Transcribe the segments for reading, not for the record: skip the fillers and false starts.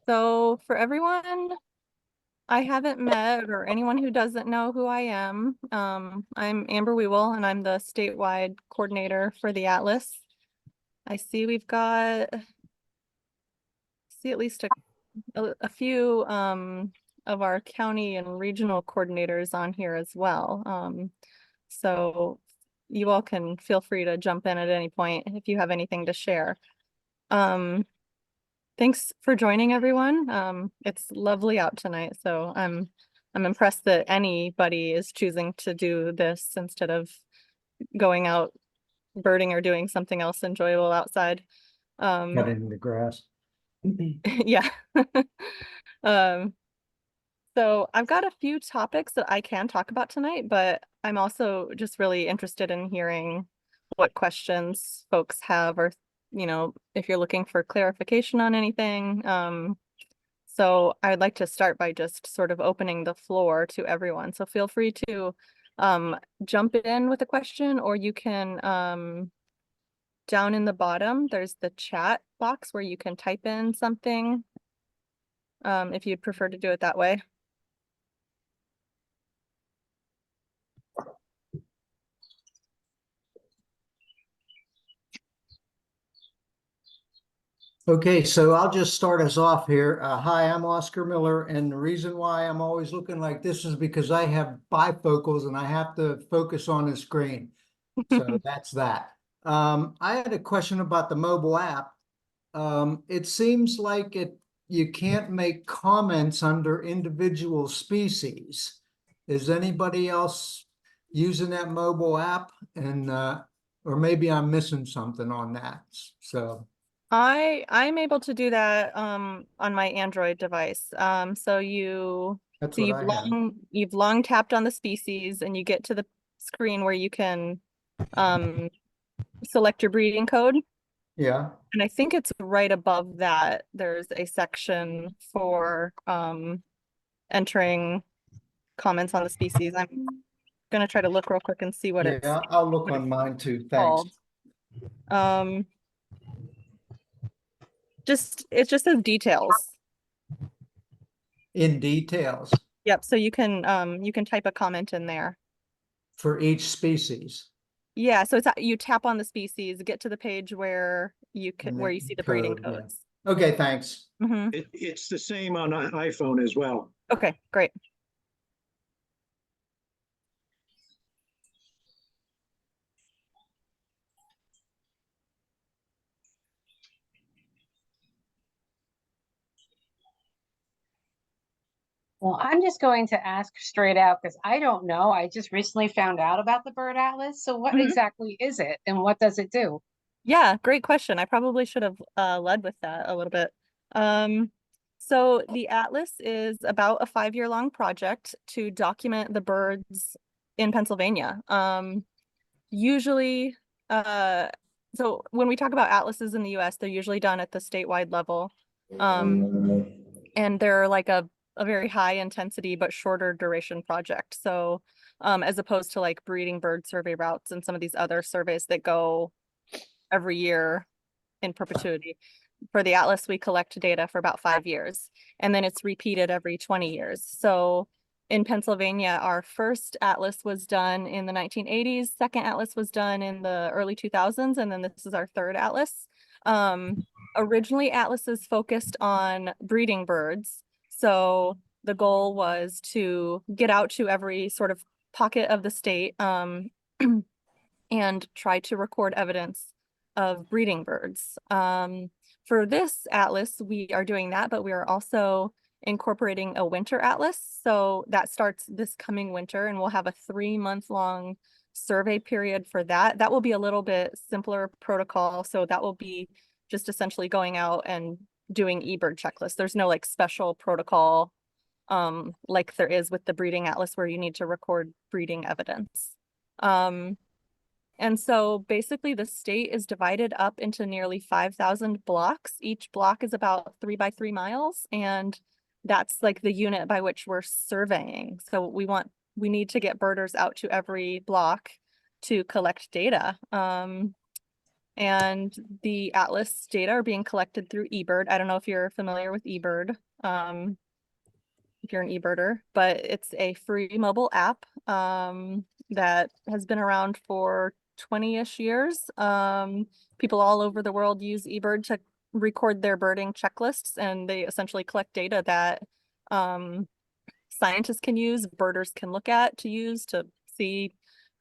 So for everyone I haven't met or anyone who doesn't know who I am, I'm Amber Weewell and I'm the statewide coordinator for the Atlas. I see we've got at least a few of our county and regional coordinators on here as well. So you all can feel free to jump in at any point if you have anything to share. Thanks for joining, everyone. It's lovely out tonight, so I'm impressed that anybody is choosing to do this instead of going out birding or doing something else enjoyable outside. Cutting the grass. Yeah. Um, so I've got a few topics that I can talk about tonight, but I'm also just really interested in hearing what questions folks have, or if you're looking for clarification on anything. So I'd like to start by just sort of opening the floor to everyone. So feel free to jump in with a question, or you can down in the bottom, there's the chat box where you can type in something if you'd prefer to do it that way. Okay, so I'll just start us off here. Hi, I'm Oscar Miller, and the reason why I'm always looking like this is because I have bifocals and I have to focus on the screen. So that's that. I had a question about the mobile app. It seems like you can't make comments under individual species. Is anybody else using that mobile app? And or maybe I'm missing something on that. So I'm able to do that on my Android device. So that's what I have. you've long tapped on the species and you get to the screen where you can um select your breeding code. Yeah. And I think it's right above that. There's a section for entering comments on the species. I'm gonna try to look real quick and see Yeah, I'll look what it's on mine too. Thanks. called. Um, it just says details. In details Yep, so you can type a comment in there. for each species Yeah, so it's you tap on the species, get to the page where and where the you see the breeding code. Yeah. codes. Okay, thanks. It's the same on iPhone as well. Okay, great. Well, I'm just going to ask straight out because I don't know. I just recently found out about the Bird Atlas. So what Mhm. exactly is it and what does it do? Yeah, great question. I probably should have led with that a little bit. Um, so the Atlas is about a 5-year long project to document the birds in Pennsylvania. Usually, uh, so when we talk about atlases in the US, they're usually done at the statewide level. And they're like a very high intensity but shorter duration project. So as opposed to like breeding bird survey routes and some of these other surveys that go every year in perpetuity. For the Atlas, we collect data for about 5 years, and then it's repeated every 20 years. So in Pennsylvania, our first Atlas was done in the 1980s, second Atlas was done in the early 2000s, and then this is our third Atlas. Originally, atlases focused on breeding birds. So the goal was to get out to every sort of pocket of the state and try to record evidence of breeding birds. For this atlas, we are doing that, but we are also incorporating a winter atlas. So that starts this coming winter, and we'll have a 3-month-long survey period for that. That will be a little bit simpler protocol. So that will be just essentially going out and doing eBird checklists. There's no like special protocol like there is with the breeding atlas where you need to record breeding evidence. And so basically the state is divided up into nearly 5,000 blocks. Each block is about 3 by 3 miles. And that's like the unit by which we're surveying. So we need to get birders out to every block to collect data. And the atlas data are being collected through eBird. I don't know if you're familiar with eBird, if you're an eBirder, but it's a free mobile app that has been around for 20-ish years. People all over the world use eBird to record their birding checklists, and they essentially collect data that scientists can use, birders can look at to use to see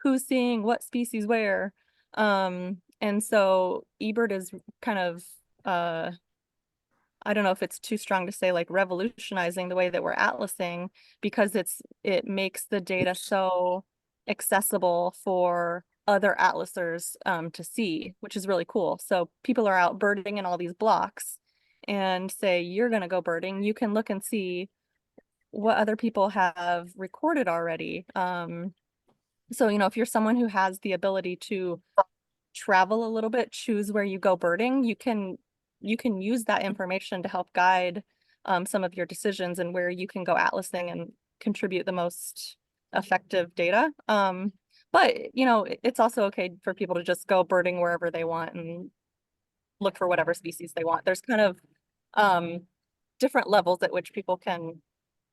who's seeing what species where. And so eBird is kind of I don't know if it's too strong to say like revolutionizing the way that we're atlasing, because it makes the data so accessible for other atlasers to see, which is really cool. So people are out birding in all these blocks, and say you're going to go birding, you can look and see what other people have recorded already. So, if you're someone who has the ability to travel a little bit, choose where you go birding, you can use that information to help guide some of your decisions and where you can go atlasing and contribute the most effective data. But it's also okay for people to just go birding wherever they want and look for whatever species they want. There's kind of different levels at which people can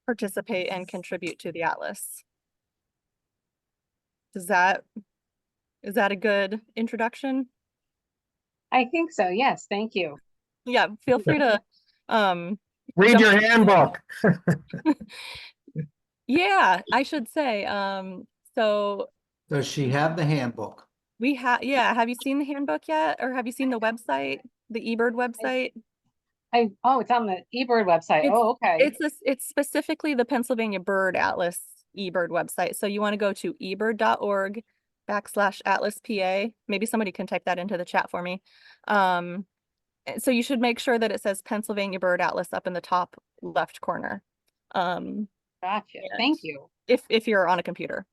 participate and contribute to the atlas. Is that a good introduction? I think so. Yes, thank you. Yeah, feel free to Read jump your in. handbook. Yeah, I should say. So Does she have the handbook? we have, yeah, have you seen the handbook yet? Or have you seen the website, the eBird website? Oh, it's on the eBird website. It's Oh, okay. it's specifically the Pennsylvania Bird Atlas eBird website. So you want to go to ebird.org/atlaspa. Maybe somebody can type that into the chat for me. So you should make sure that it says Pennsylvania Bird Atlas up in the top left corner. Gotcha. and Thank you. if you're on a computer.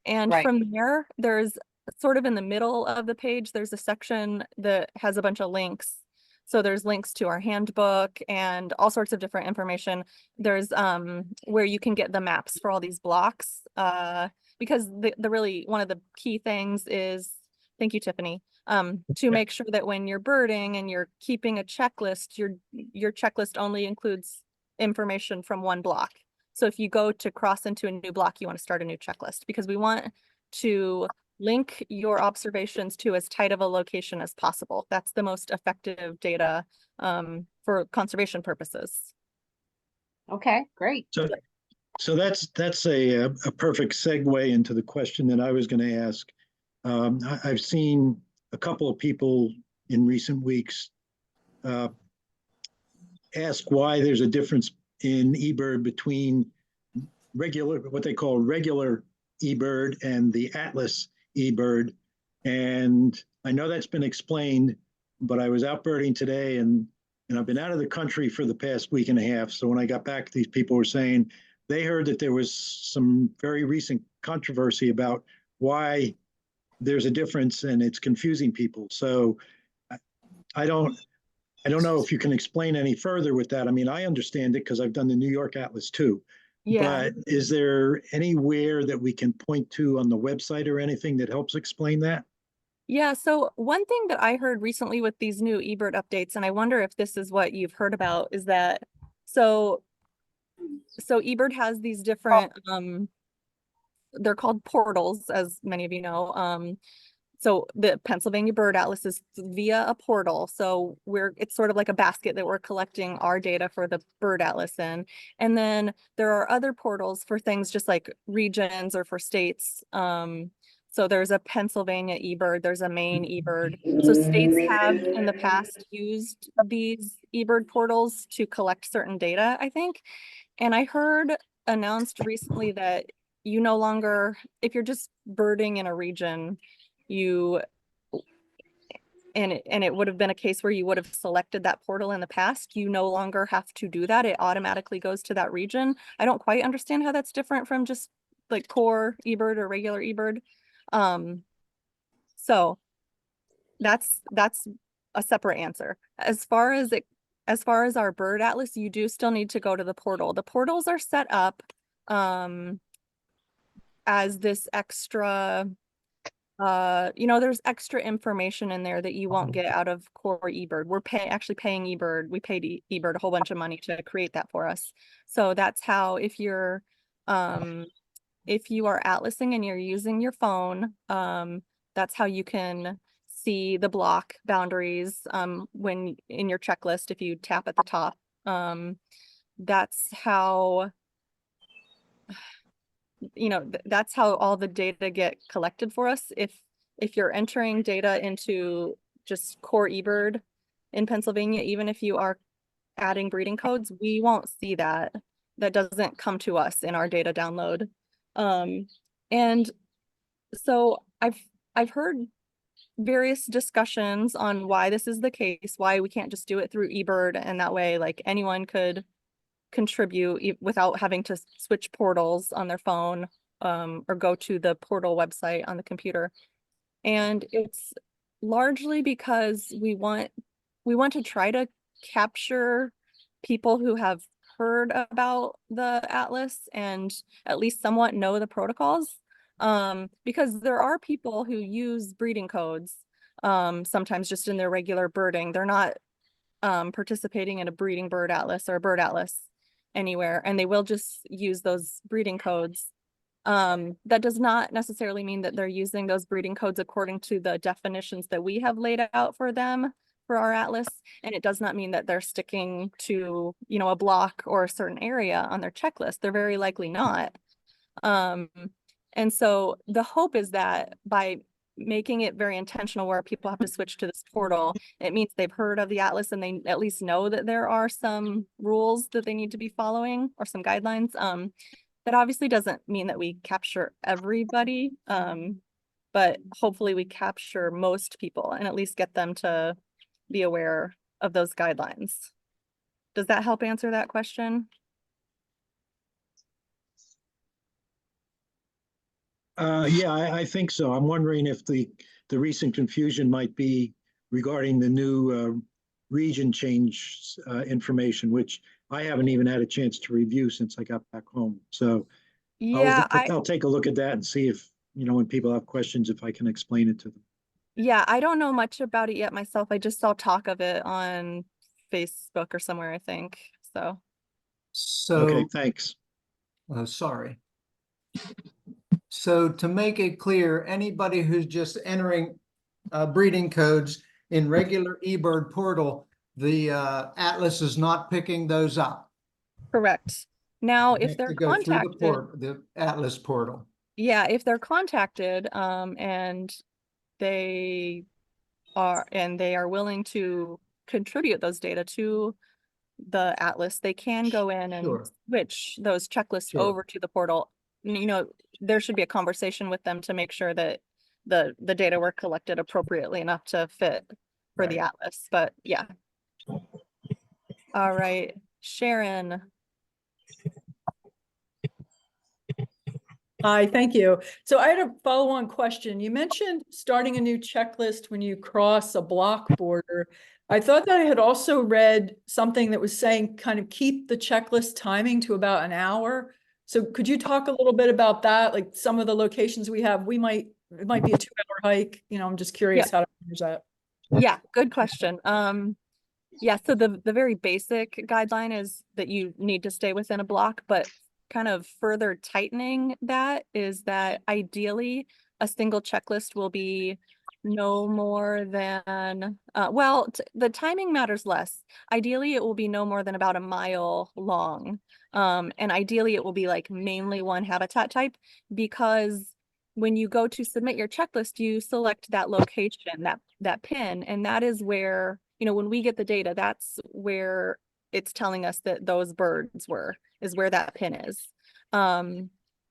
And Right. from there, there's sort of in the middle of the page, there's a section that has a bunch of links. So there's links to our handbook and all sorts of different information. There's where you can get the maps for all these blocks. Because the really one of the key things is, thank you, Tiffany, to make sure that when you're birding and you're keeping a checklist, your checklist only includes information from one block. So if you go to cross into a new block, you want to start a new checklist, because we want to link your observations to as tight of a location as possible. That's the most effective data for conservation purposes. Okay, great. So that's a perfect segue into the question that I was going to ask. I've seen a couple of people in recent weeks ask why there's a difference in eBird between what they call regular eBird and the Atlas eBird. And I know that's been explained, but I was out birding today and I've been out of the country for the past week and a half. So when I got back, these people were saying they heard that there was some very recent controversy about why there's a difference and it's confusing people. So I don't know if you can explain any further with that. I mean, I understand it because I've done the New York Atlas too. Yeah. But is there anywhere that we can point to on the website or anything that helps explain that? Yeah, so one thing that I heard recently with these new eBird updates, and I wonder if this is what you've heard about, is that so eBird has these different they're called portals, as many of you know. So the Pennsylvania Bird Atlas is via a portal. So it's sort of like a basket that we're collecting our data for the Bird Atlas in. And then there are other portals for things just like regions or for states. So there's a Pennsylvania eBird, there's a Maine eBird. So states have in the past used these eBird portals to collect certain data, I think. And I heard announced recently that you no longer, if you're just birding in a region, and it would have been a case where you would have selected that portal in the past, you no longer have to do that. It automatically goes to that region. I don't quite understand how that's different from just like core eBird or regular eBird. So that's a separate answer. As far as our bird atlas, you do still need to go to the portal. The portals are set up as this extra There's extra information in there that you won't get out of core eBird. We're actually paying eBird. We paid eBird a whole bunch of money to create that for us. So that's how if you are atlasing and you're using your phone, that's how you can see the block boundaries when in your checklist if you tap at the top. That's how that's how all the data get collected for us. If you're entering data into just core eBird in Pennsylvania, even if you are adding breeding codes, we won't see that. That doesn't come to us in our data download. And so I've heard various discussions on why this is the case, why we can't just do it through eBird, and that way like anyone could contribute without having to switch portals on their phone or go to the portal website on the computer. And it's largely because we want to try to capture people who have heard about the Atlas and at least somewhat know the protocols. Because there are people who use breeding codes sometimes just in their regular birding. They're not participating in a breeding bird atlas or a bird atlas anywhere, and they will just use those breeding codes. That does not necessarily mean that they're using those breeding codes according to the definitions that we have laid out for them for our atlas, and it does not mean that they're sticking to, a block or a certain area on their checklist. They're very likely not. And so the hope is that by making it very intentional where people have to switch to this portal, it means they've heard of the Atlas and they at least know that there are some rules that they need to be following or some guidelines. That obviously doesn't mean that we capture everybody, but hopefully we capture most people and at least get them to be aware of those guidelines. Does that help answer that question? Yeah, I think so. I'm wondering if the recent confusion might be regarding the new region change information, which I haven't even had a chance to review since I got back home. So Yeah, I'll take a look at that and see if, when people have questions, if I can explain it to them. Yeah, I don't know much about it yet myself. I just saw talk of it on Facebook or somewhere, I think. So, Okay, So, thanks. sorry. So to make it clear, anybody who's just entering breeding codes in regular eBird portal, the Atlas is not picking those up. correct. Now, They if have they're to go through contacted, the Atlas portal. yeah, if they're contacted, and they they are willing to contribute those data to the Atlas, they can go in and Sure, switch those checklists sure. over to the portal. There should be a conversation with them to make sure that the data were collected appropriately enough to fit for the Right. Atlas. But yeah. All right, Sharon. Hi, thank you. So I had a follow-on question. You mentioned starting a new checklist when you cross a block border. I thought that I had also read something that was saying kind of keep the checklist timing to about an hour. So could you talk a little bit about that? Like some of the locations we have, it might be a 2-hour hike. I'm just curious how to manage that. Yeah, good question. Yeah, so the very basic guideline is that you need to stay within a block, but kind of further tightening that is that ideally a single checklist will be no more than the timing matters less. Ideally it will be no more than about a mile long. And ideally it will be like mainly one habitat type, because when you go to submit your checklist, you select that location, that pin, and that is where, when we get the data, that's where it's telling us that those birds is where that pin is.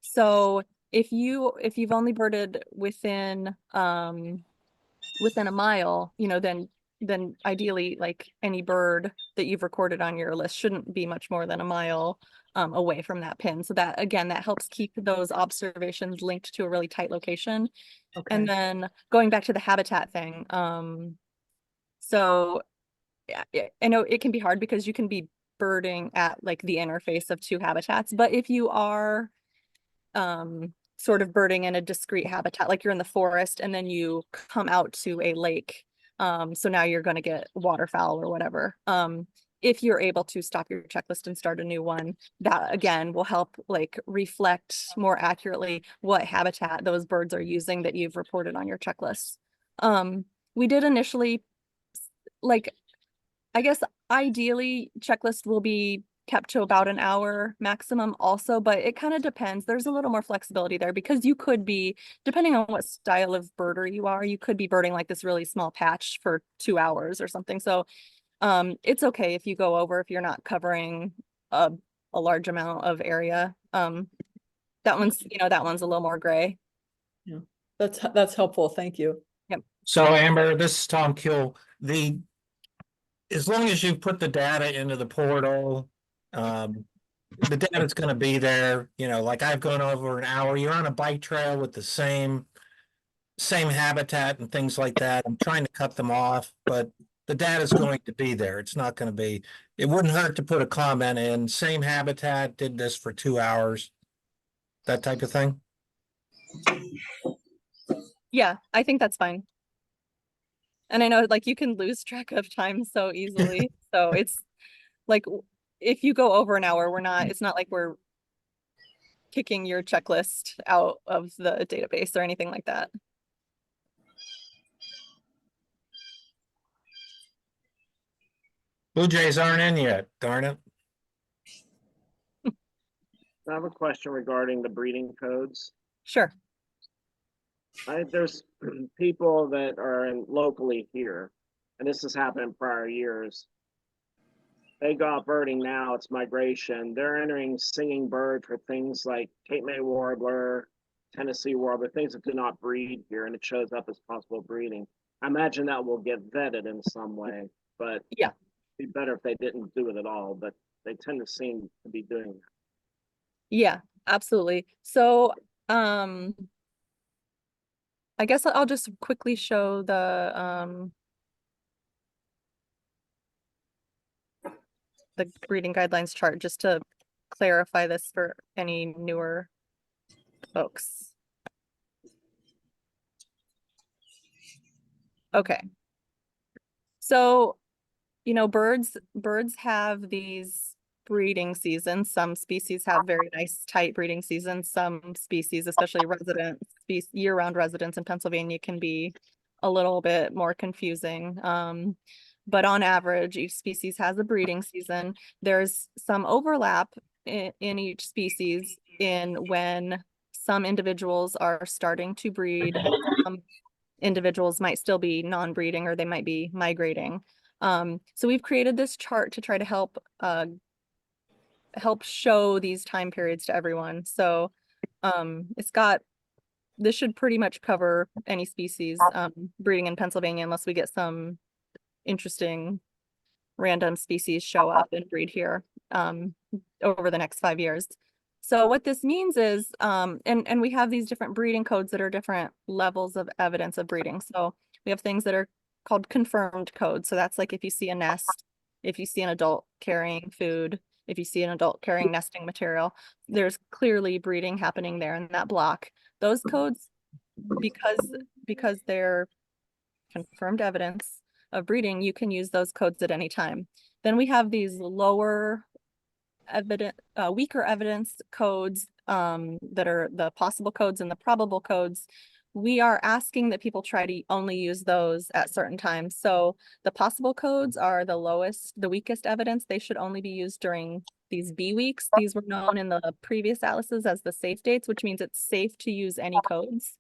So if you've only birded within a mile, then ideally like any bird that you've recorded on your list shouldn't be much more than a mile away from that pin. So that, again, that helps keep those observations linked to a really tight location. Okay. And then going back to the habitat thing, so yeah, I know it can be hard because you can be birding at like the interface of two habitats, but if you are sort of birding in a discrete habitat, like you're in the forest and then you come out to a lake. So now you're going to get waterfowl or whatever. If you're able to stop your checklist and start a new one, that again will help like reflect more accurately what habitat those birds are using that you've reported on your checklist. We did initially, like, I guess ideally checklist will be kept to about an hour maximum also, but it kind of depends. There's a little more flexibility there because you could be, depending on what style of birder you are, you could be birding like this really small patch for 2 hours or something. So it's okay if you go over, if you're not covering a large amount of area. That one's, that one's a little more gray. Yeah, that's helpful. Thank you. So Amber, this is Tom Kill. As long as you put the data into the portal, the data's gonna be there, like I've gone over an hour, you're on a bike trail with the same habitat and things like that. I'm trying to cut them off, but the data's going to be there. It's not gonna be, it wouldn't hurt to put a comment in, same habitat, did this for 2 hours, that type of thing. Yeah, I think that's fine. And I know like you can lose track of time so easily. So it's like if you go over an hour, it's not like we're kicking your checklist out of the database or anything like that. Blue Jays aren't in yet, darn it. I have a question regarding the breeding codes. Sure. There's people that are locally here, and this has happened in prior years. They go out birding now, it's migration. They're entering singing bird for things like Cape May warbler, Tennessee warbler, things that do not breed here, and it shows up as possible breeding. I imagine that will get vetted in some way, but Yeah, it'd be better if they didn't do it at all, but they tend to seem to be doing that. yeah, absolutely. So I guess I'll just quickly show the breeding guidelines chart just to clarify this for any newer folks. Okay. So, birds have these breeding seasons. Some species have very nice tight breeding seasons. Some species, especially year-round residents in Pennsylvania, can be a little bit more confusing. But on average, each species has a breeding season. There's some overlap in each species in when some individuals are starting to breed and some individuals might still be non-breeding or they might be migrating. So we've created this chart to try to help show these time periods to everyone. So this should pretty much cover any species breeding in Pennsylvania unless we get some interesting random species show up and breed here over the next 5 years. So what this means is, and we have these different breeding codes that are different levels of evidence of breeding. So we have things that are called confirmed codes. So that's like if you see a nest, if you see an adult carrying food, if you see an adult carrying nesting material, there's clearly breeding happening there in that block. Those codes, because they're confirmed evidence of breeding, you can use those codes at any time. Then we have these lower weaker evidence codes that are the possible codes and the probable codes. We are asking that people try to only use those at certain times. So the possible codes are the weakest evidence. They should only be used during these B weeks. These were known in the previous atlases as the safe dates, which means it's safe to use any codes.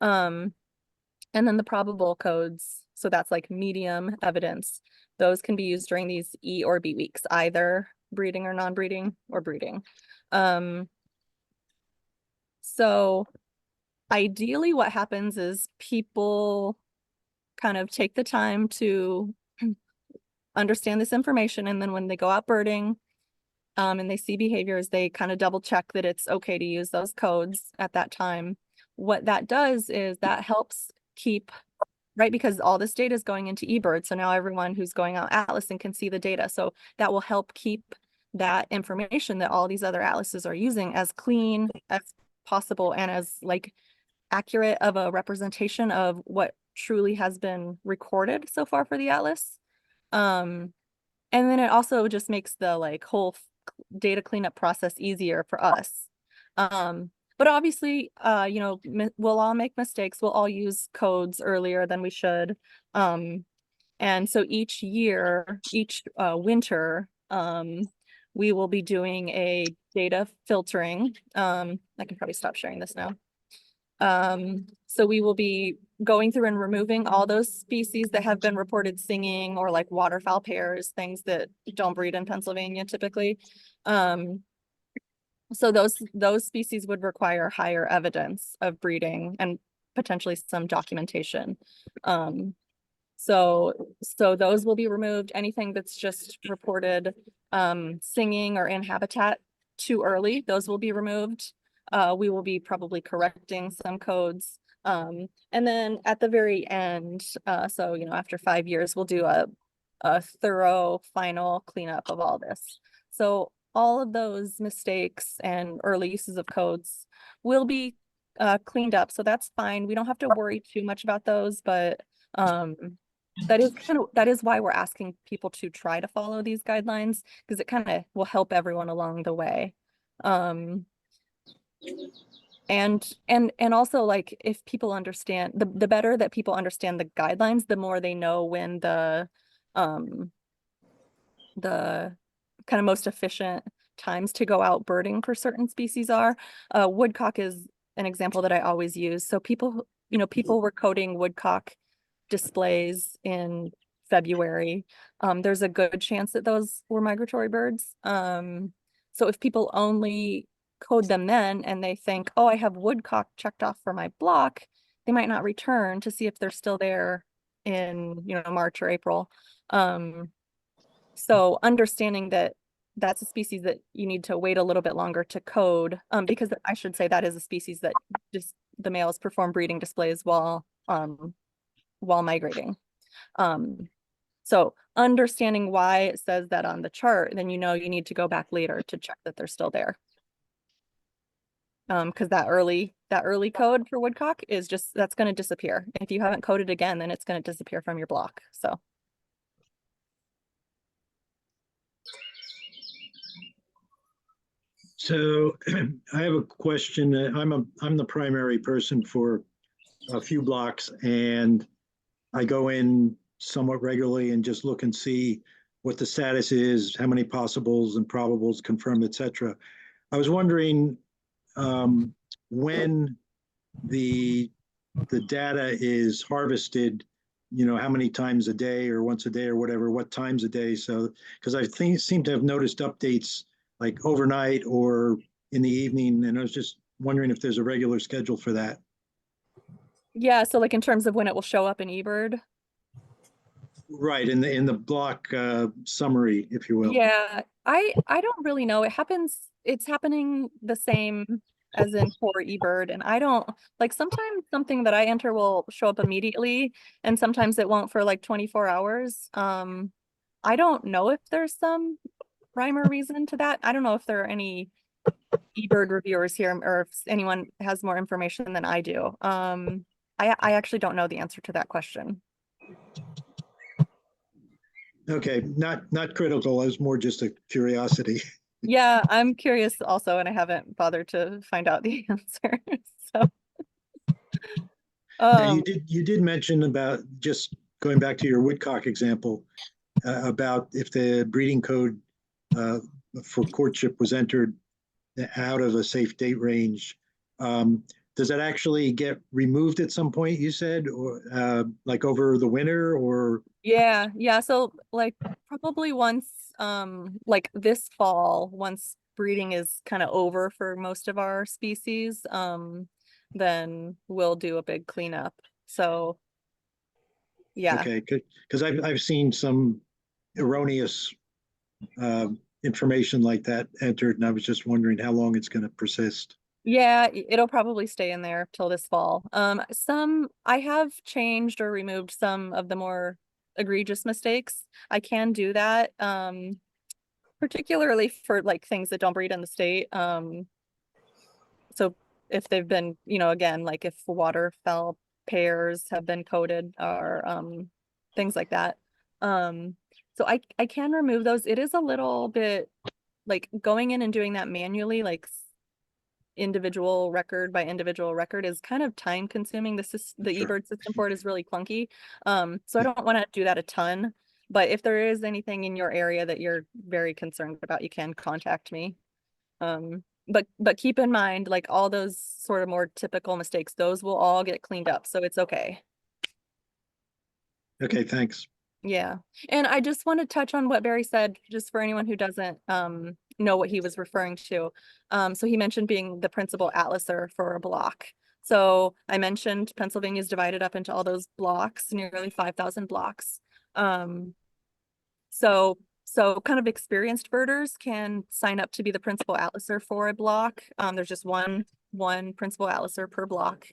And then the probable codes, so that's like medium evidence. Those can be used during these E or B weeks, either breeding or non-breeding or breeding. So ideally what happens is people kind of take the time to understand this information, and then when they go out birding and they see behaviors, they kind of double check that it's okay to use those codes at that time. What that does is that helps keep, right, because all this data is going into eBird, so now everyone who's going out atlasing can see the data, so that will help keep that information that all these other atlases are using as clean, as possible and as like accurate of a representation of what truly has been recorded so far for the atlas. And then it also just makes the like whole data cleanup process easier for us. But obviously, you know, we'll all make mistakes. We'll all use codes earlier than we should. And so each year, each winter, we will be doing a data filtering. I can probably stop sharing this now. So we will be going through and removing all those species that have been reported singing or like waterfowl pairs, things that don't breed in Pennsylvania typically. So those species would require higher evidence of breeding and potentially some documentation. So those will be removed. Anything that's just reported singing or in habitat too early, those will be removed. We will be probably correcting some codes. And then at the very end, so you know, after 5 years, we'll do a thorough final cleanup of all this. So all of those mistakes and early uses of codes will be cleaned up. So that's fine. We don't have to worry too much about those, but that is why we're asking people to try to follow these guidelines, because it kind of will help everyone along the way. And also, like, if people understand, the better that people understand the guidelines, the more they know when the kind of most efficient times to go out birding for certain species are. Woodcock is an example that I always use. So people, you know, people were coding woodcock displays in February. There's a good chance that those were migratory birds. So if people only code them then and they think, oh, I have woodcock checked off for my block, they might not return to see if they're still there in, you know, March or April. So understanding that that's a species that you need to wait a little bit longer to code, because I should say that is a species that just the males perform breeding displays while migrating. So understanding why it says that on the chart, then you know you need to go back later to check that they're still there. Because that early code for woodcock is just, that's going to disappear. If you haven't coded again, then it's going to disappear from your block. So. So I have a question. I'm the primary person for a few blocks, and I go in somewhat regularly and just look and see what the status is, how many possibles and probables confirmed, etc. I was wondering when the data is harvested, you know, how many times a day or once a day or whatever, what times a day. So, because I seem to have noticed updates like overnight or in the evening, and I was just wondering if there's a regular schedule for that. Yeah, so like in terms of when it will show up in eBird. Right, in the block summary, if you will. Yeah, I don't really know. It's happening the same as in for eBird, and I don't like, sometimes something that I enter will show up immediately and sometimes it won't for like 24 hours. I don't know if there's some rhyme or reason to that. I don't know if there are any eBird reviewers here or if anyone has more information than I do. I actually don't know the answer to that question. Okay, not critical. It was more just a curiosity. Yeah, I'm curious also, and I haven't bothered to find out the answer. So, Now, you did mention about, just going back to your woodcock example, about if the breeding code for courtship was entered out of a safe date range. Does that actually get removed at some point, you said, or like over the winter, or? yeah. So like probably once, like this fall, once breeding is kind of over for most of our species, then we'll do a big cleanup. So, yeah. Okay, because I've seen some erroneous information like that entered, and I was just wondering how long it's going to persist. Yeah, it'll probably stay in there till this fall. Some I have changed or removed some of the more egregious mistakes. I can do that, particularly for like things that don't breed in the state. So if they've been, you know, again, like if waterfowl pairs have been coated or things like that. So I can remove those. It is a little bit like going in and doing that manually, like individual record by individual record is kind of time consuming. The Sure. eBird system for it is really clunky. So I don't want to do that a ton, but if there is anything in your area that you're very concerned about, you can contact me. But keep in mind, like all those sort of more typical mistakes, those will all get cleaned up, so it's okay. Okay, thanks. Yeah, and I just want to touch on what Barry said, just for anyone who doesn't know what he was referring to. So he mentioned being the principal atlaser for a block. So I mentioned Pennsylvania is divided up into all those blocks, nearly 5,000 blocks. So kind of experienced birders can sign up to be the principal atlaser for a block. There's just one principal atlaser per block.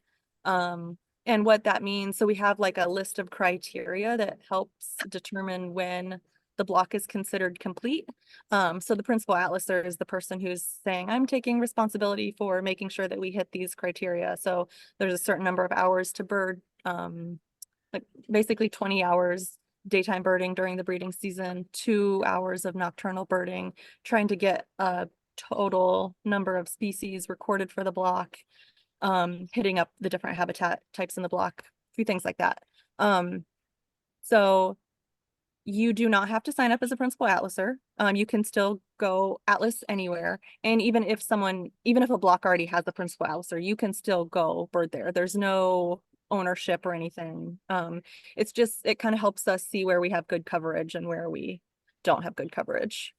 And what that means, so we have like a list of criteria that helps determine when the block is considered complete. So the principal atlaser is the person who's saying, I'm taking responsibility for making sure that we hit these criteria. So there's a certain number of hours to bird, like basically 20 hours daytime birding during the breeding season, 2 hours of nocturnal birding, trying to get a total number of species recorded for the block, hitting up the different habitat types in the block, a few things like that. So you do not have to sign up as a principal atlaser. You can still go atlas anywhere. And even if a block already has a principal atlaser, you can still go bird there. There's no ownership or anything. It's just, it kind of helps us see where we have good coverage and where we don't have good coverage.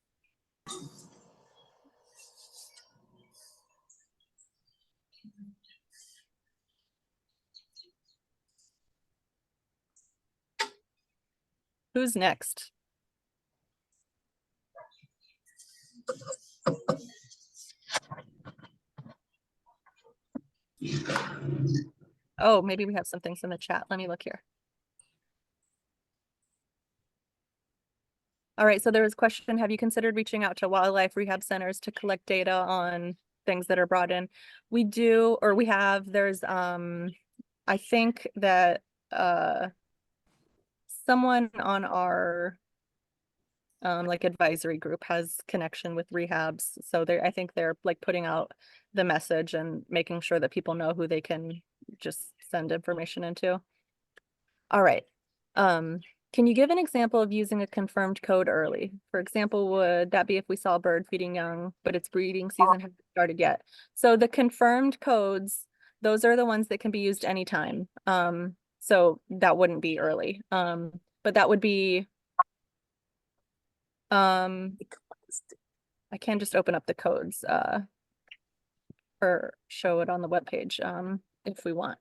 Who's next? Oh, maybe we have some things in the chat. Let me look here. All right, so there was a question, have you considered reaching out to wildlife rehab centers to collect data on things that are brought in? We do, or we have, there's, I think that, someone on our, like advisory group has connection with rehabs. So I think they're like putting out the message and making sure that people know who they can just send information into. All right. Can you give an example of using a confirmed code early? For example, would that be if we saw a bird feeding young, but its breeding season hasn't started yet? So the confirmed codes, those are the ones that can be used anytime. So that wouldn't be early. But that would be, I can just open up the codes, or show it on the webpage, if we want.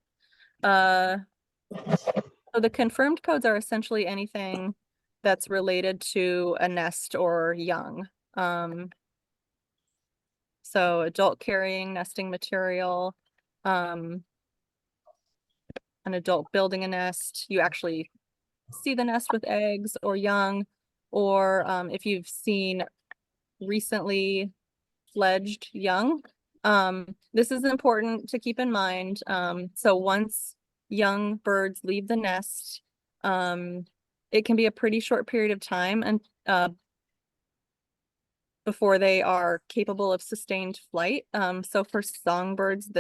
So the confirmed codes are essentially anything that's related to a nest or young. So adult carrying nesting material, an adult building a nest, you actually see the nest with eggs or young, or if you've seen recently fledged young. This is important to keep in mind. So once young birds leave the nest, it can be a pretty short period of time and before they are capable of sustained flight. So for songbirds,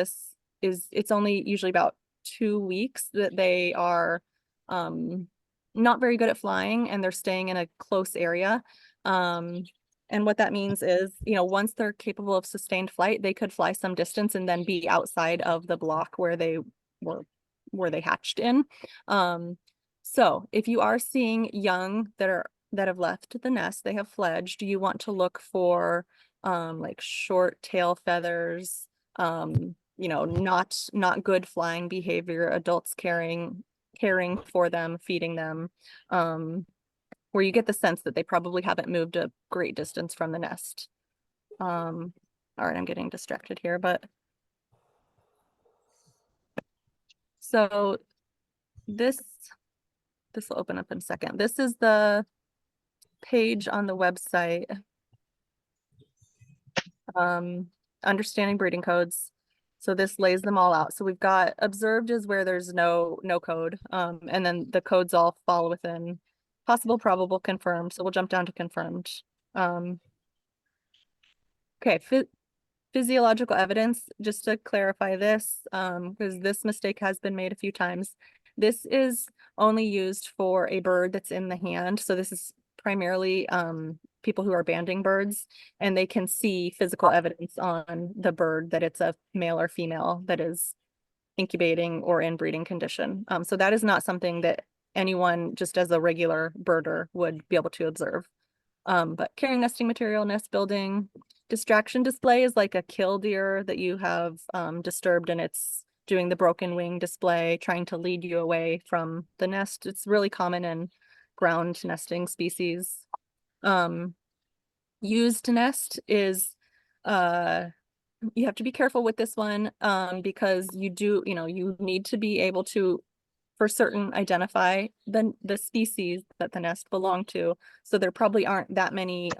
it's only usually about 2 weeks that they are not very good at flying and they're staying in a close area. And what that means is, once they're capable of sustained flight, they could fly some distance and then be outside of the block where they hatched in. So if you are seeing young that have left the nest, they have fledged, you want to look for like short tail feathers, not good flying behavior, adults caring for them, feeding them, where you get the sense that they probably haven't moved a great distance from the nest. All right, I'm getting distracted here, but so this will open up in a second. This is the page on the website, understanding breeding codes. So this lays them all out. So we've got observed is where there's no code. And then the codes all fall within possible, probable, confirmed. So we'll jump down to confirmed. Okay, physiological evidence, just to clarify this, because this mistake has been made a few times. This is only used for a bird that's in the hand. So this is primarily people who are banding birds, and they can see physical evidence on the bird that it's a male or female that is incubating or in breeding condition. So that is not something that anyone just as a regular birder would be able to observe. But carrying nesting material, nest building, distraction display is like a killdeer that you have disturbed, and it's doing the broken wing display, trying to lead you away from the nest. It's really common in ground nesting species. Used nest is you have to be careful with this one because you need to be able to for certain identify the species that the nest belong to. So there probably aren't that many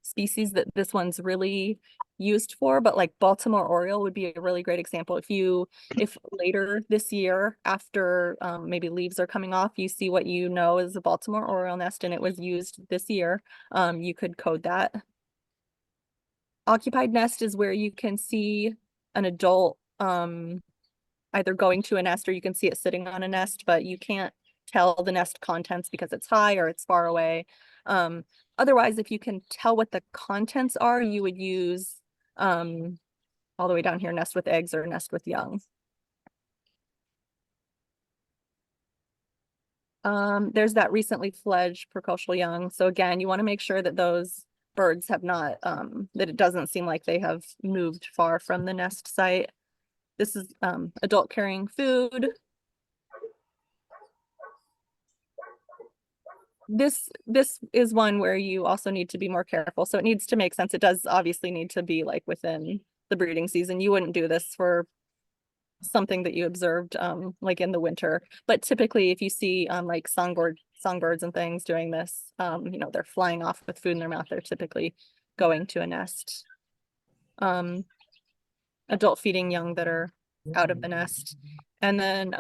species that this one's really used for, but like Baltimore Oriole would be a really great example. If later this year, after maybe leaves are coming off, you see what you know is a Baltimore Oriole nest and it was used this year, you could code that. Occupied nest is where you can see an adult either going to a nest or you can see it sitting on a nest, but you can't tell the nest contents because it's high or it's far away. Otherwise, if you can tell what the contents are, you would use all the way down here, nest with eggs or nest with young. There's that recently fledged precocial young. So again, you want to make sure that those birds have not, that it doesn't seem like they have moved far from the nest site. This is adult carrying food. This is one where you also need to be more careful. So it needs to make sense. It does obviously need to be like within the breeding season. You wouldn't do this for something that you observed like in the winter. But typically if you see like songbirds and things doing this, they're flying off with food in their mouth. They're typically going to a nest. Adult feeding young that are out of the nest. And then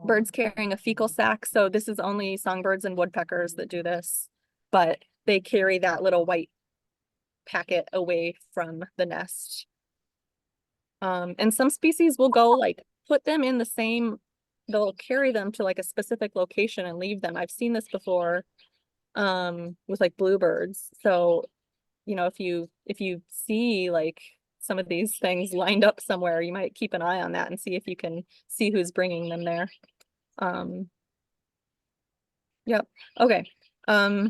birds carrying a fecal sac. So this is only songbirds and woodpeckers that do this, but they carry that little white packet away from the nest. And some species will go like put them in the same, they'll carry them to like a specific location and leave them. I've seen this before with like bluebirds. So, if you see like some of these things lined up somewhere, you might keep an eye on that and see if you can see who's bringing them there. Yep. Okay. I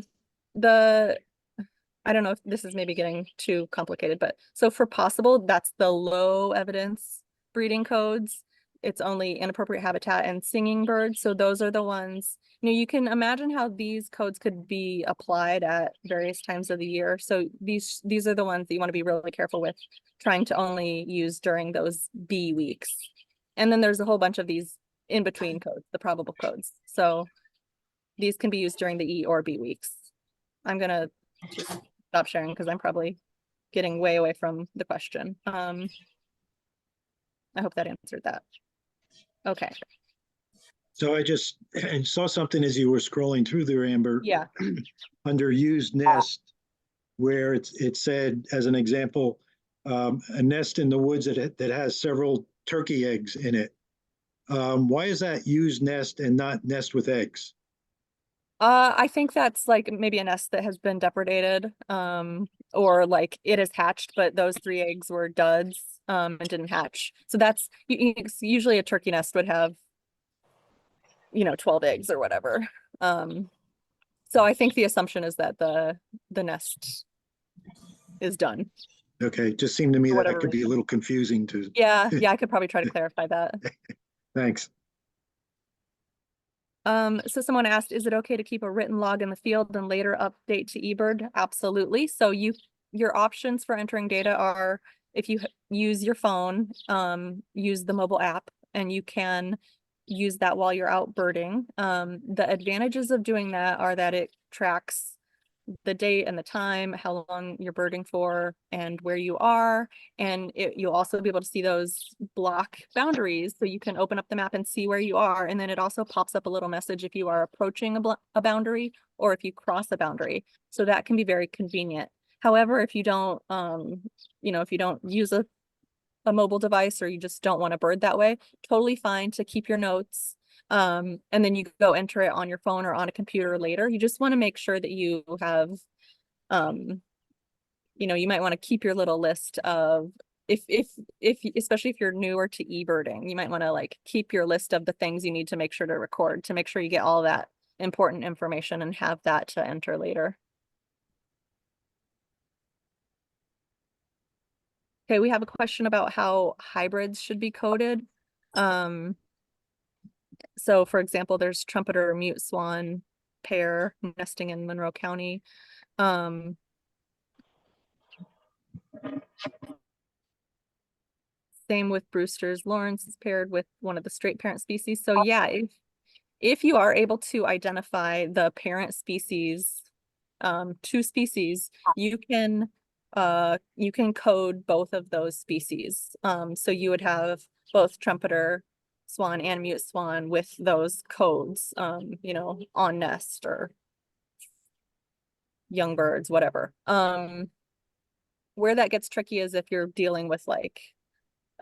don't know if this is maybe getting too complicated, but so for possible, that's the low evidence breeding codes. It's only inappropriate habitat and singing birds. So those are the ones, you can imagine how these codes could be applied at various times of the year. So these are the ones that you want to be really careful with, trying to only use during those B weeks. And then there's a whole bunch of these in between codes, the probable codes. So these can be used during the E or B weeks. I'm gonna just stop sharing because I'm probably getting way away from the question. I hope that answered that. Okay. So I just saw something as you were scrolling through there, Amber. Yeah. Under used nest, where it said, as an example, a nest in the woods that has several turkey eggs in it. Why is that used nest and not nest with eggs? I think that's like maybe a nest that has been depredated, or like it has hatched, but those 3 eggs were duds, and didn't hatch. So that's usually a turkey nest would have, 12 eggs or whatever. So I think the assumption is that the nest is done. Okay, just seemed to me For that whatever could be a reason. little confusing to. Yeah, I could probably try to clarify that. Thanks. So someone asked, is it okay to keep a written log in the field and later update to eBird? Absolutely. So your options for entering data are, if you use your phone, use the mobile app, and you can use that while you're out birding. The advantages of doing that are that it tracks the date and the time, how long you're birding for, and where you are. And you'll also be able to see those block boundaries. So you can open up the map and see where you are. And then it also pops up a little message if you are approaching a boundary or if you cross a boundary. So that can be very convenient. However, if you don't, if you don't use a mobile device or you just don't want to bird that way, totally fine to keep your notes. And then you go enter it on your phone or on a computer later. You just want to make sure that you have, you might want to keep your little list of if especially if you're newer to eBirding, you might want to like keep your list of the things you need to make sure to record to make sure you get all that important information and have that to enter later. Okay, we have a question about how hybrids should be coded. So for example, there's trumpeter mute swan pair nesting in Monroe County. Same with Brewster's. Lawrence is paired with one of the straight parent species. So yeah, if you are able to identify the parent species, two species, you can code both of those species. So you would have both trumpeter swan and mute swan with those codes, on nest or young birds, whatever. Where that gets tricky is if you're dealing with like,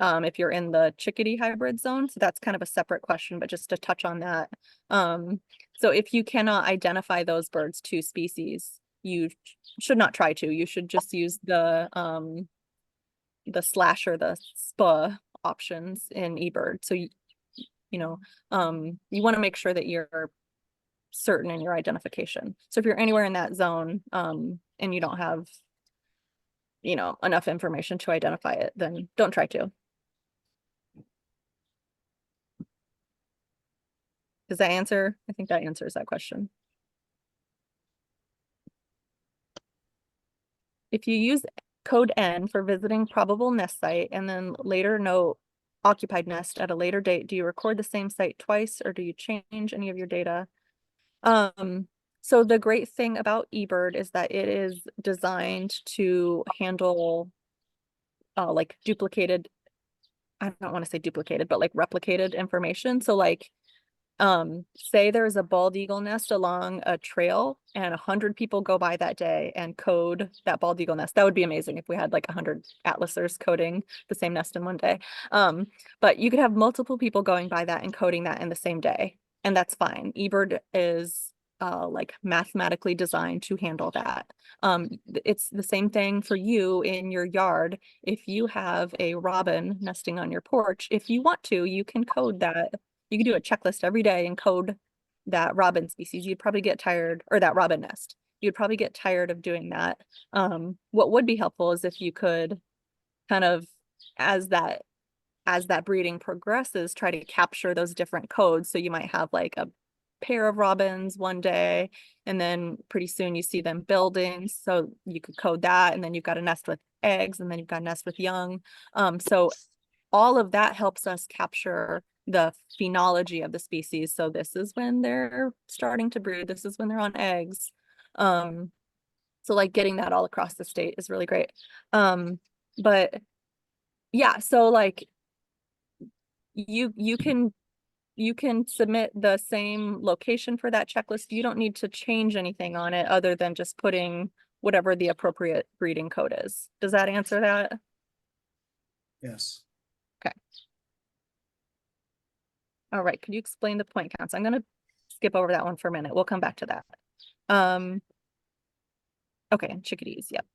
if you're in the chickadee hybrid zone. So that's kind of a separate question, but just to touch on that. So if you cannot identify those birds two species, you should not try to. You should just use the slash or the SPA options in eBird. So you want to make sure that you're certain in your identification. So if you're anywhere in that zone, and you don't have, enough information to identify it, then don't try to. Does that answer? I think that answers that question. If you use code N for visiting probable nest site and then later note occupied nest at a later date, do you record the same site twice or do you change any of your data? So the great thing about eBird is that it is designed to handle like duplicated, I don't want to say duplicated, but like replicated information. So like, say there's a bald eagle nest along a trail and 100 people go by that day and code that bald eagle nest. That would be amazing if we had like 100 atlasers coding the same nest in one day. But you could have multiple people going by that and coding that in the same day, and that's fine. eBird is like mathematically designed to handle that. It's the same thing for you in your yard. If you have a robin nesting on your porch, if you want to, you can code that. You can do a checklist every day and code that robin species. You'd probably get tired, or that robin nest. You'd probably get tired of doing that. What would be helpful is if you could kind of, as that breeding progresses, try to capture those different codes. So you might have like a pair of robins one day, and then pretty soon you see them building. So you could code that, and then you've got a nest with eggs, and then you've got a nest with young. So all of that helps us capture the phenology of the species. So this is when they're starting to brood. This is when they're on eggs. So like getting that all across the state is really great. But yeah, so like you can submit the same location for that checklist. You don't need to change anything on it other than just putting whatever the appropriate breeding code is. Does that answer that? Yes. Okay. All right, could you explain the point counts? I'm gonna skip over that one for a minute. We'll come back to that. Okay, and chickadees, yep.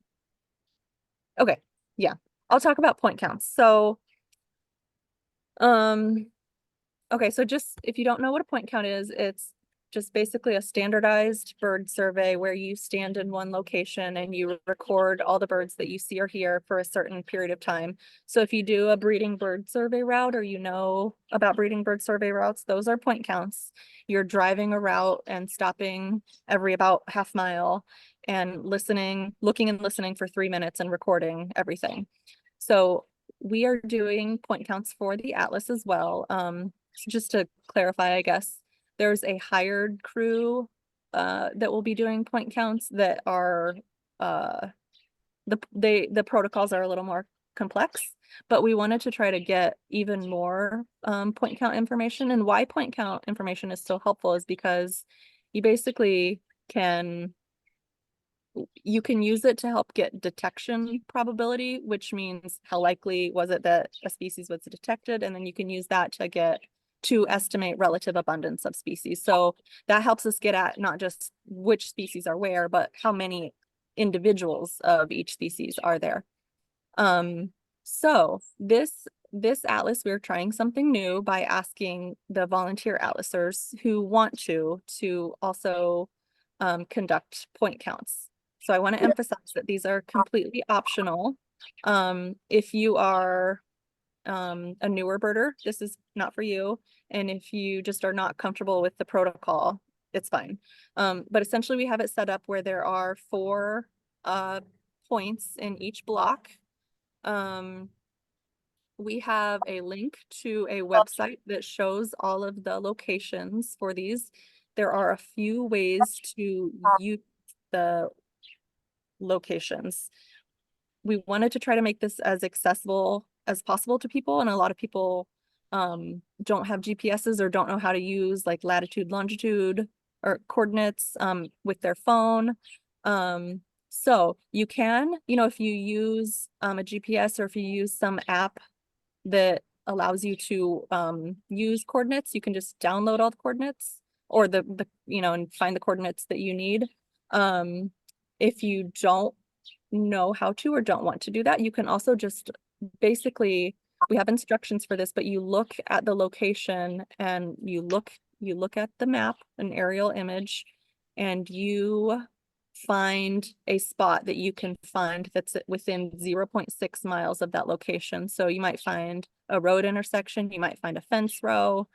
Okay, yeah, I'll talk about point counts. So, okay, so just if you don't know what a point count is, it's just basically a standardized bird survey where you stand in one location and you record all the birds that you see or hear for a certain period of time. So if you do a breeding bird survey route, or you know about breeding bird survey routes, those are point counts. You're driving a route and stopping every about half mile and looking and listening for 3 minutes and recording everything. So we are doing point counts for the Atlas as well. So just to clarify, I guess, there's a hired crew that will be doing point counts that are, the protocols are a little more complex, but we wanted to try to get even more point count information. And why point count information is so helpful is because you basically you can use it to help get detection probability, which means how likely was it that a species was detected, and then you can use that to estimate relative abundance of species. So that helps us get at not just which species are where, but how many individuals of each species are there. So this atlas, we're trying something new by asking the volunteer atlasers who want to also conduct point counts. So I want to emphasize that these are completely optional. If you are a newer birder, this is not for you. And if you just are not comfortable with the protocol, it's fine. But essentially we have it set up where there are 4 points in each block. We have a link to a website that shows all of the locations for these. There are a few ways to use the locations. We wanted to try to make this as accessible as possible to people, and a lot of people don't have GPSs or don't know how to use like latitude, longitude, or coordinates with their phone. So you can, if you use a GPS, or if you use some app that allows you to use coordinates, you can just download all the coordinates, or and find the coordinates that you need. If you don't know how to or don't want to do that, you can also just basically, we have instructions for this, but you look at the location and you look at the map, an aerial image, and you find a spot that you can find that's within 0.6 miles of that location. So you might find a road intersection, you might find a fence row,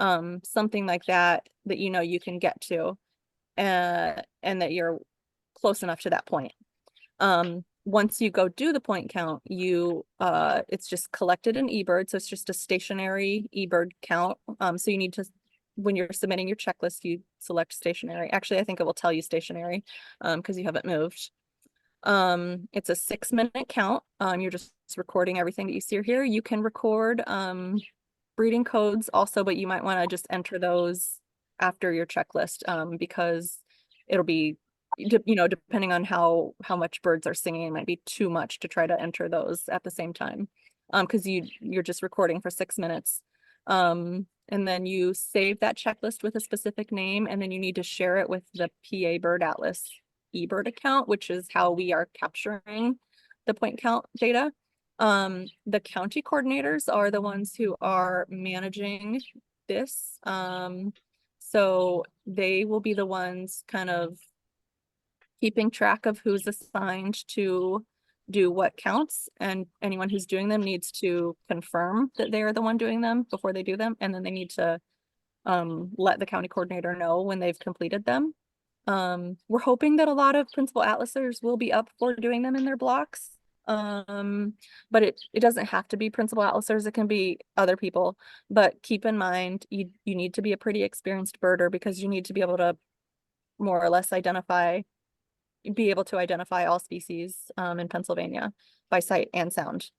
something like that you can get to, and that you're close enough to that point. Once you go do the point count, it's just collected in eBird, so it's just a stationary eBird count. So you need to, when you're submitting your checklist, you select stationary. Actually, I think it will tell you stationary, because you haven't moved. It's a 6-minute count. You're just recording everything that you see here. You can record breeding codes also, but you might want to just enter those after your checklist, because it'll be, depending on how much birds are singing, it might be too much to try to enter those at the same time, because you're just recording for 6 minutes. And then you save that checklist with a specific name, and then you need to share it with the PA Bird Atlas eBird account, which is how we are capturing the point count data. The county coordinators are the ones who are managing this. So they will be the ones kind of keeping track of who's assigned to do what counts, and anyone who's doing them needs to confirm that they are the one doing them before they do them, and then they need to let the county coordinator know when they've completed them. We're hoping that a lot of principal atlasers will be up for doing them in their blocks. But it doesn't have to be principal atlasers, it can be other people. But keep in mind, you need to be a pretty experienced birder, because you need to be able to more or less be able to identify all species in Pennsylvania by sight and sound.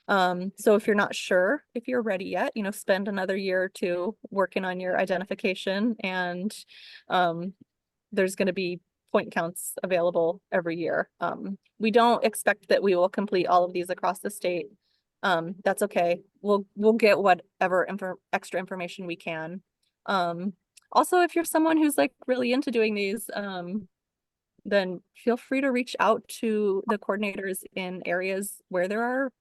So if you're not sure if you're ready yet, spend another year or 2 working on your identification, and there's going to be point counts available every year. We don't expect that we will complete all of these across the state. That's okay. We'll get whatever extra information we can. Also, if you're someone who's like really into doing these, then feel free to reach out to the coordinators in areas where there are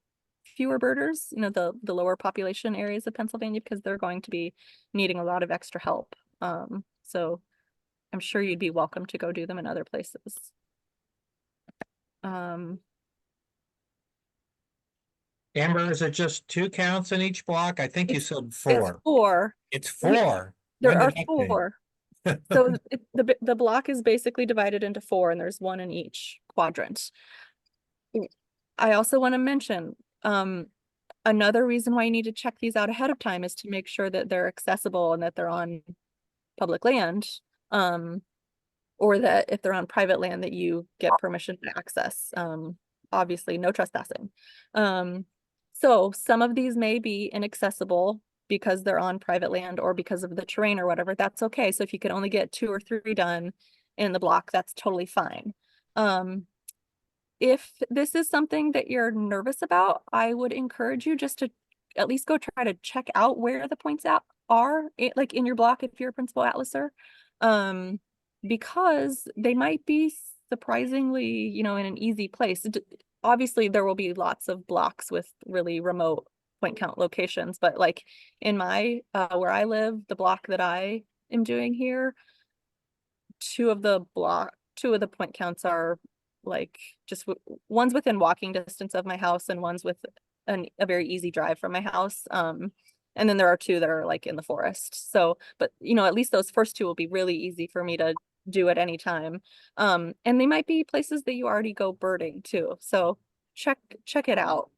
fewer birders, the lower population areas of Pennsylvania, because they're going to be needing a lot of extra help. So I'm sure you'd be welcome to go do them in other places. Amber, is it just 2 counts in each block? I think you said 4. It's 4. It's 4. There When are did that change? 4. So the block is basically divided into 4, and there's 1 in each quadrant. I also want to mention, another reason why you need to check these out ahead of time is to make sure that they're accessible and that they're on public land. or that if they're on private land that you get permission to access. Obviously no trespassing. So some of these may be inaccessible because they're on private land or because of the terrain or whatever. That's okay. So if you could only get 2 or 3 done in the block, that's totally fine. If this is something that you're nervous about, I would encourage you just to at least go try to check out where the points out are, like in your block if you're a principal atlaser. Because they might be surprisingly, you know, in an easy place. Obviously, there will be lots of blocks with really remote point count locations, but like in my where I live, the block that I am doing here, 2 of the point counts are like just one's within walking distance of my house and one's with a very easy drive from my house. And then there are 2 that are like in the forest. So, but you know, at least those first 2 will be really easy for me to do at any time. And they might be places that you already go birding too. So check it out.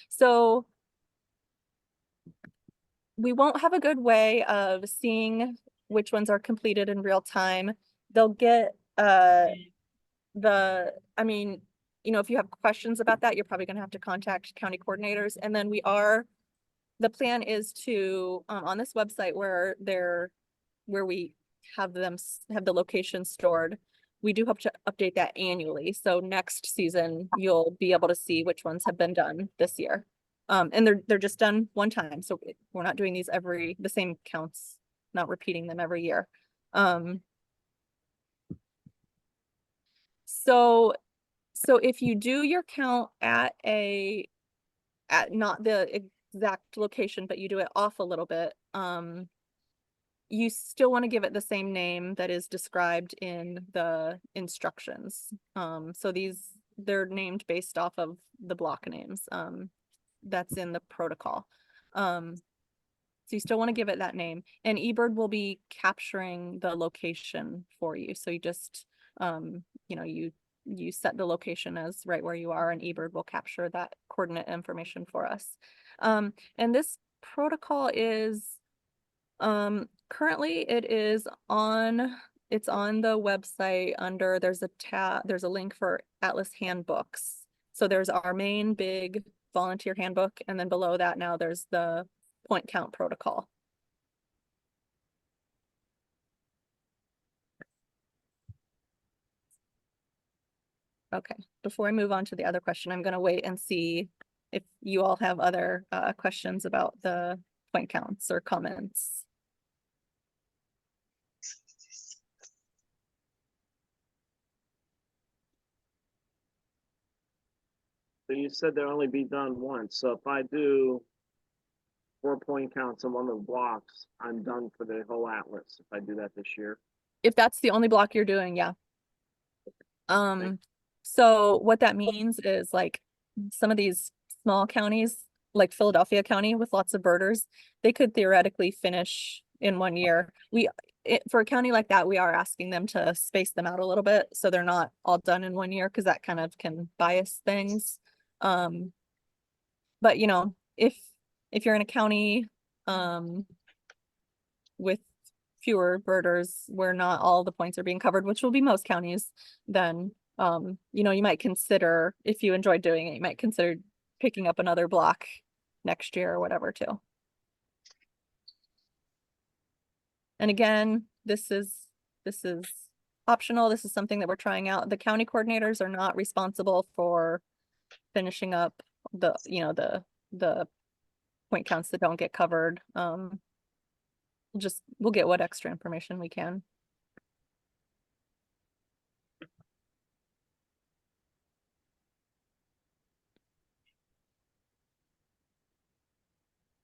So we won't have a good way of seeing which ones are completed in real time. They'll get I mean, you know, if you have questions about that, you're probably gonna have to contact county coordinators. And then the plan is to, on this website where we have have the location stored, we do hope to update that annually. So next season, you'll be able to see which ones have been done this year. And they're just done one time. So we're not doing these the same counts, not repeating them every year. So if you do your count at not the exact location, but you do it off a little bit, you still want to give it the same name that is described in the instructions. So they're named based off of the block names. That's in the protocol. So you still want to give it that name, and eBird will be capturing the location for you. So you just, you know, you set the location as right where you are, and eBird will capture that coordinate information for us. And this protocol is, currently it's on the website under, there's a link for Atlas handbooks. So there's our main big volunteer handbook, and then below that now there's the point count protocol. Okay, before I move on to the other question, I'm gonna wait and see if you all have other questions about the point counts or comments. So you said they'll only be done once. So if I do 4 point counts on one of the blocks, I'm done for the whole atlas if I do that this year. If that's the only block you're doing, yeah. So what that means is like some of these small counties, like Philadelphia County with lots of birders, they could theoretically finish in 1 year. For a county like that, we are asking them to space them out a little bit so they're not all done in 1 year, because that kind of can bias things. But you know, if you're in a county with fewer birders where not all the points are being covered, which will be most counties, then you know, you might consider, if you enjoy doing it, you might consider picking up another block next year or whatever too. And again, this is optional. This is something that we're trying out. The county coordinators are not responsible for finishing up the, you know, the point counts that don't get covered. We'll get what extra information we can.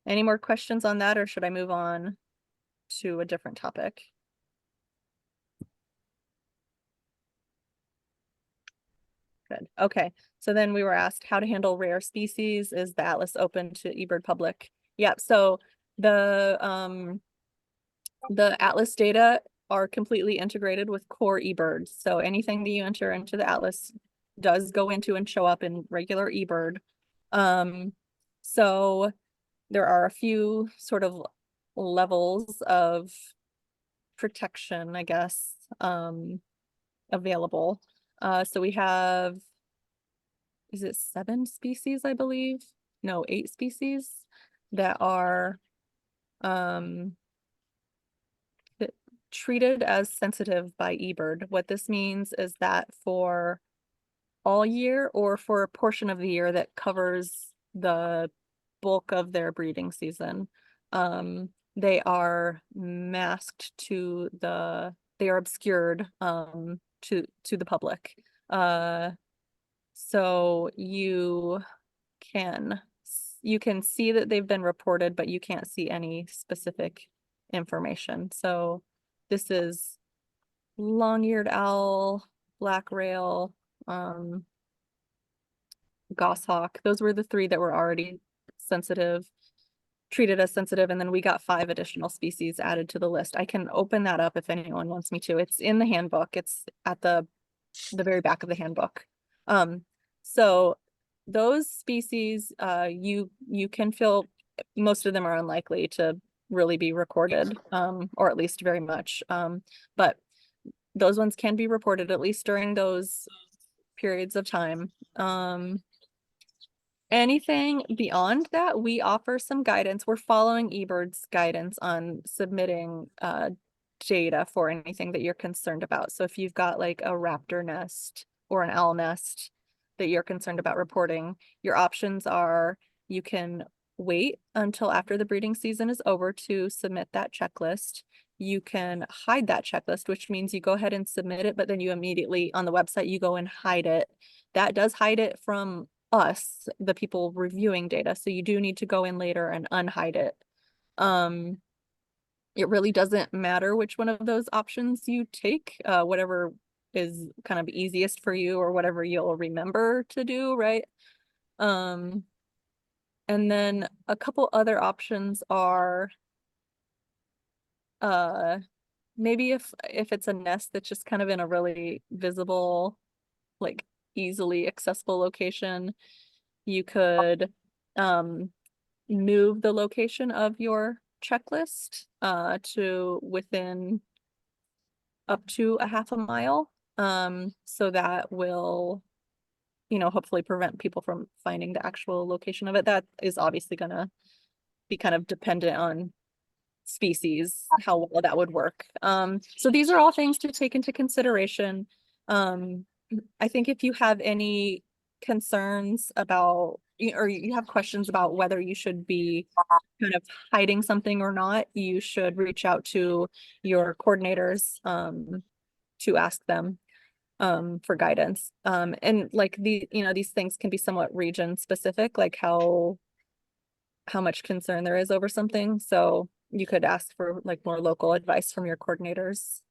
Any more questions on that, or should I move on to a different topic? Good. Okay. So then we were asked how to handle rare species. Is the atlas open to eBird public? Yeah. So the atlas data are completely integrated with core eBird. So anything that you enter into the atlas does go into and show up in regular eBird. So there are a few sort of levels of protection, I guess. available. So we have, is it 7 species, I believe? No, 8 species that are treated as sensitive by eBird. What this means is that for all year or for a portion of the year that covers the bulk of their breeding season, they are masked to they are obscured to the public. So you can see that they've been reported, but you can't see any specific information. So this is long-eared owl, black rail, goshawk. Those were the 3 that were already sensitive, treated as sensitive, and then we got 5 additional species added to the list. I can open that up if anyone wants me to. It's in the handbook. It's at the very back of the handbook. So those species, you can feel most of them are unlikely to really be recorded, or at least very much. But those ones can be reported at least during those periods of time. Anything beyond that, we offer some guidance. We're following eBird's guidance on submitting data for anything that you're concerned about. So if you've got like a raptor nest or an owl nest that you're concerned about reporting, your options are you can wait until after the breeding season is over to submit that checklist. You can hide that checklist, which means you go ahead and submit it, but then you immediately on the website, you go and hide it. That does hide it from us, the people reviewing data. So you do need to go in later and unhide it. It really doesn't matter which one of those options you take, whatever is kind of easiest for you or whatever you'll remember to do, right? And then a couple other options are maybe if it's a nest that's just kind of in a really visible, like easily accessible location, you could move the location of your checklist to within up to a half a mile. So that will, hopefully prevent people from finding the actual location of it. That is obviously gonna be kind of dependent on species, how well that would work. So these are all things to take into consideration. I think if you have any concerns about, or you have questions about whether you should be kind of hiding something or not, you should reach out to your coordinators to ask them for guidance. And like these things can be somewhat region specific, like how much concern there is over something. So you could ask for like more local advice from your coordinators.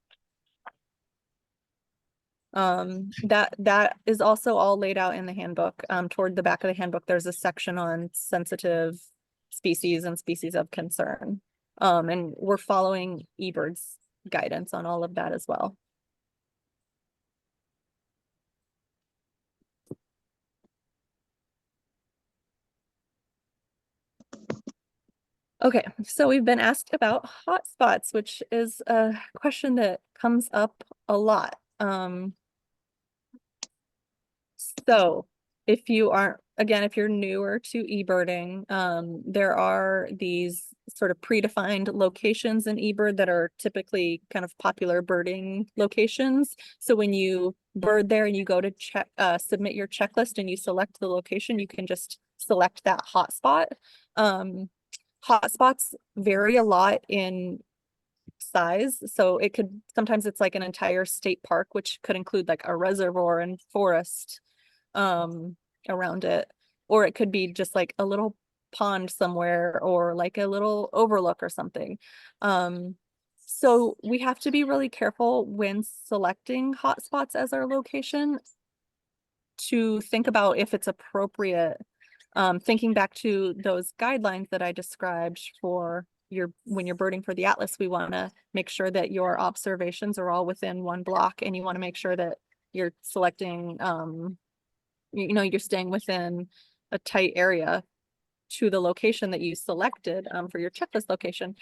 That is also all laid out in the handbook. Toward the back of the handbook, there's a section on sensitive species and species of concern. And we're following eBird's guidance on all of that as well. Okay, so we've been asked about hotspots, which is a question that comes up a lot. So if you aren't, again, if you're newer to eBirding, there are these sort of predefined locations in eBird that are typically kind of popular birding locations. So when you bird there and you go to check, submit your checklist and you select the location, you can just select that hotspot. Hotspots vary a lot in size. So sometimes it's like an entire state park, which could include like a reservoir and forest around it, or it could be just like a little pond somewhere or like a little overlook or something. So we have to be really careful when selecting hotspots as our location to think about if it's appropriate. Thinking back to those guidelines that I described for when you're birding for the atlas, we want to make sure that your observations are all within 1 block, and you want to make sure that you're selecting, you're staying within a tight area to the location that you selected for your checklist location.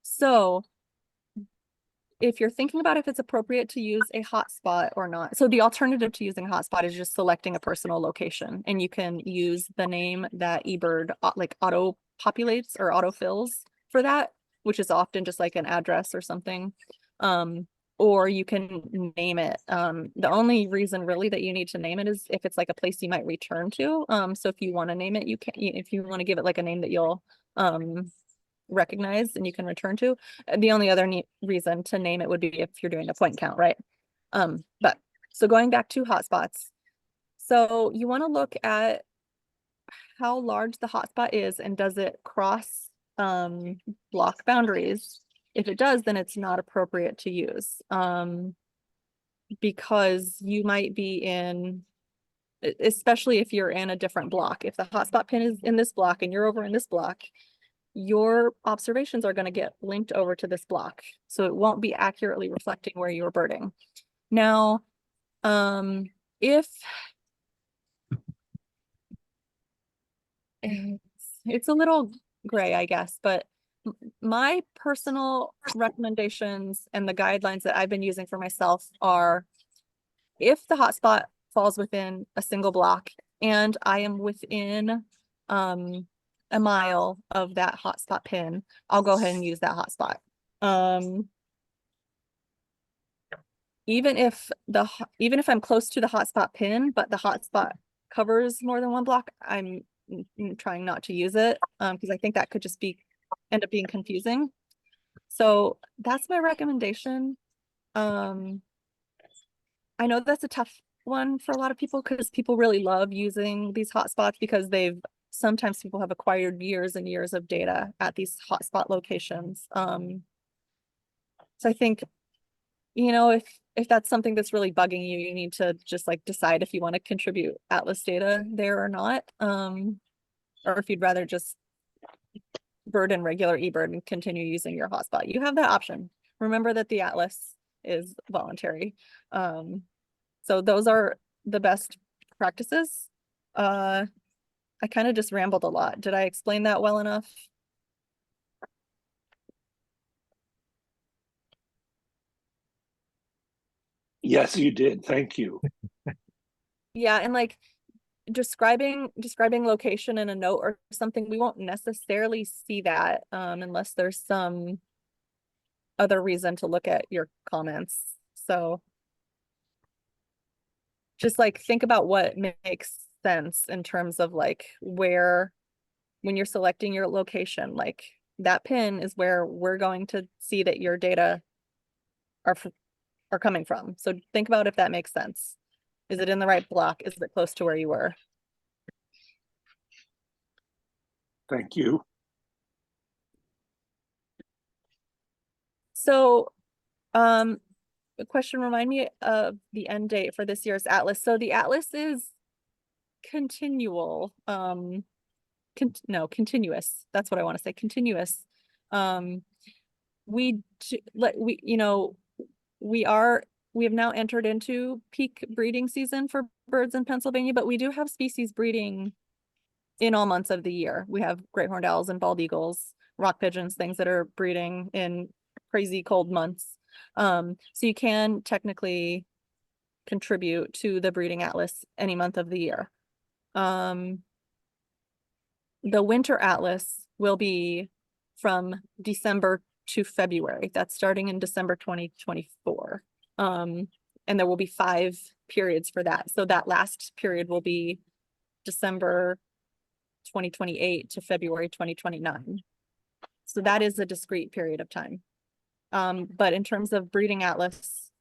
So if you're thinking about if it's appropriate to use a hotspot or not, so the alternative to using a hotspot is just selecting a personal location, and you can use the name that eBird like auto populates or autofills for that, which is often just like an address or something. Or you can name it. The only reason really that you need to name it is if it's like a place you might return to. So if you want to name it, you can. If you want to give it like a name that you'll recognize and you can return to. The only other reason to name it would be if you're doing a point count, right? But so going back to hotspots. So you want to look at how large the hotspot is and does it cross block boundaries. If it does, then it's not appropriate to use because you might be in, especially if you're in a different block. If the hotspot pin is in this block and you're over in this block, your observations are going to get linked over to this block. So it won't be accurately reflecting where you were birding. Now, if it's a little gray, I guess, but my personal recommendations and the guidelines that I've been using for myself are if the hotspot falls within a single block and I am within a mile of that hotspot pin, I'll go ahead and use that hotspot. Even if I'm close to the hotspot pin, but the hotspot covers more than one block, I'm trying not to use it because I think that could just end up being confusing. So that's my recommendation. I know that's a tough one for a lot of people because people really love using these hotspots because sometimes people have acquired years and years of data at these hotspot locations. So I think, if that's something that's really bugging you, you need to just like decide if you want to contribute Atlas data there or not. Or if you'd rather just bird in regular eBird and continue using your hotspot. You have that option. Remember that the Atlas is voluntary. So those are the best practices. I kind of just rambled a lot. Did I explain that well enough? Yes, you did. Thank you. Yeah, and like describing location in a note or something, we won't necessarily see that unless there's some other reason to look at your comments. So just like think about what makes sense in terms of like where, when you're selecting your location, like that pin is where we're going to see that your data are coming from. So think about if that makes sense. Is it in the right block? Is it close to where you were? Thank you. So, a question, remind me of the end date for this year's Atlas. So the Atlas is continual, continuous. That's what I want to say, continuous. We have now entered into peak breeding season for birds in Pennsylvania, but we do have species breeding in all months of the year. We have great horned owls and bald eagles, rock pigeons, things that are breeding in crazy cold months. So you can technically contribute to the breeding atlas any month of the year. The winter atlas will be from December to February. That's starting in December 2024. And there will be 5 periods for that. So that last period will be December 2028 to February 2029. So that is a discrete period of time. But in terms of breeding atlas,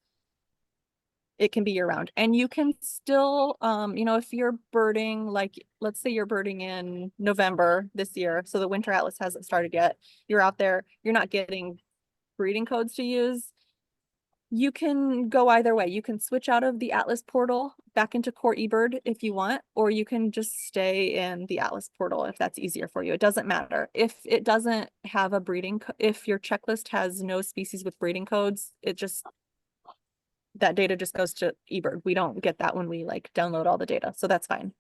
it can be year round. And you can still, if you're birding, like, let's say you're birding in November this year, so the winter atlas hasn't started yet. You're out there, you're not getting breeding codes to use. You can go either way. You can switch out of the Atlas portal back into Core eBird if you want, or you can just stay in the Atlas portal if that's easier for you. It doesn't matter. If it doesn't have a if your checklist has no species with breeding codes, that data just goes to eBird. We don't get that when we like download all the data, so that's fine.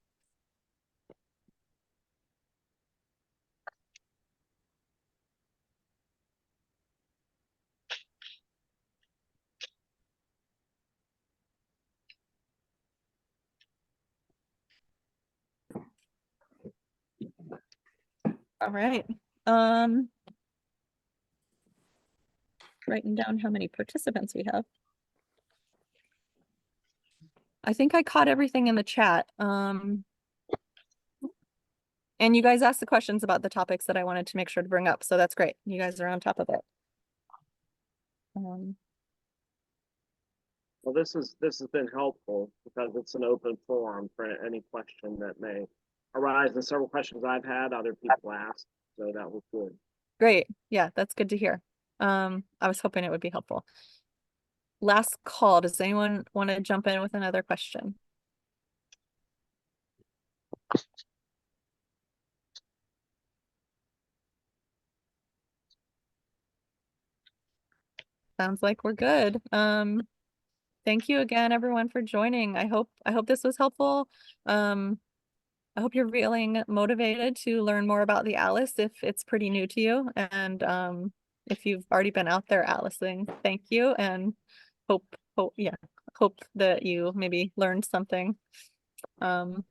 All right. Writing down how many participants we have. I think I caught everything in the chat. And you guys asked the questions about the topics that I wanted to make sure to bring up, so that's great. You guys are on top of it. Well, this has been helpful because it's an open forum for any question that may arise. And several questions I've had, other people asked, so that was good. Great. Yeah, that's good to hear. I was hoping it would be helpful. Last call. Does anyone want to jump in with another question? Sounds like we're good. Thank you again, everyone, for joining. I hope this was helpful. I hope you're feeling motivated to learn more about the Atlas if it's pretty new to you. And if you've already been out there atlasing, thank you, and hope that you maybe learned something. So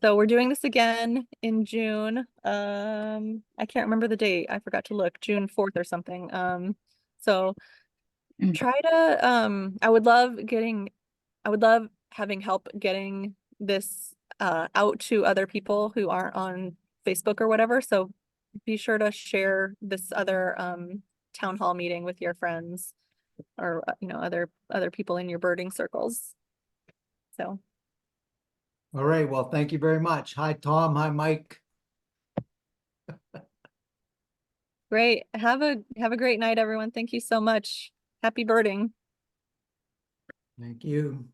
we're doing this again in June. I can't remember the date. I forgot to look. June 4th or something. So try to I would love having help getting this out to other people who aren't on Facebook or whatever. So be sure to share this other town hall meeting with your friends or other people in your birding circles. So All right, well, thank you very much. Hi, Tom. Hi, Mike. great. Have a great night, everyone. Thank you so much. Happy birding. Thank you.